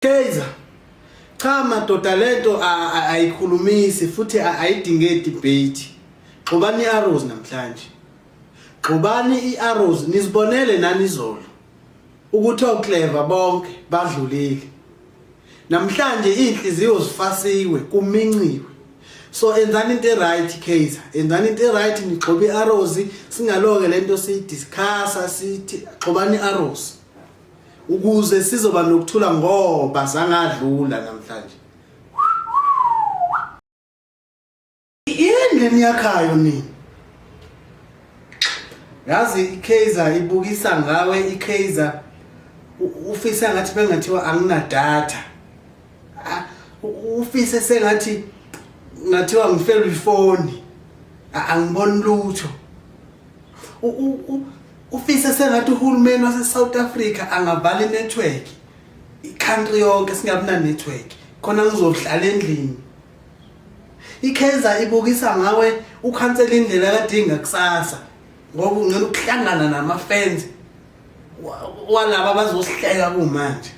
Kaizer, cha madoda lento ayikhulumisi futhi ayidinge debate. Xubani iArrows namhlanje. Xubani iArrows nizibonele nani izolo. Ukuthi oClever bonke badlulile. Namhlanje inhliziyo zifasiwe kuminciwe. So enzani into right Kaizer, enzani into right nixobe iArrows singaloke lento siyidiscussa sithi xubani iArrows. Ukuze sizoba nokuthula ngoba zangadlula namhlanje. Yini niyakhayo nini? Yazi iKaizer ibukisa ngawe iKaizer ufisa ngathi bengathiwa angina data. Ufise sengathi ngathiwa ngifela ifoni. Angiboni lutho. Ufise sengathi uhulumeni wase South Africa angavala inetwork. Icountry yonke singabina network. Khona ngizohlala endlini. iKaizer ibukisa ngawe ukhansela indlela kadinga kusasa. Ngoba ungena ukuhlangana nama fans walaba bazosihleka kumanje.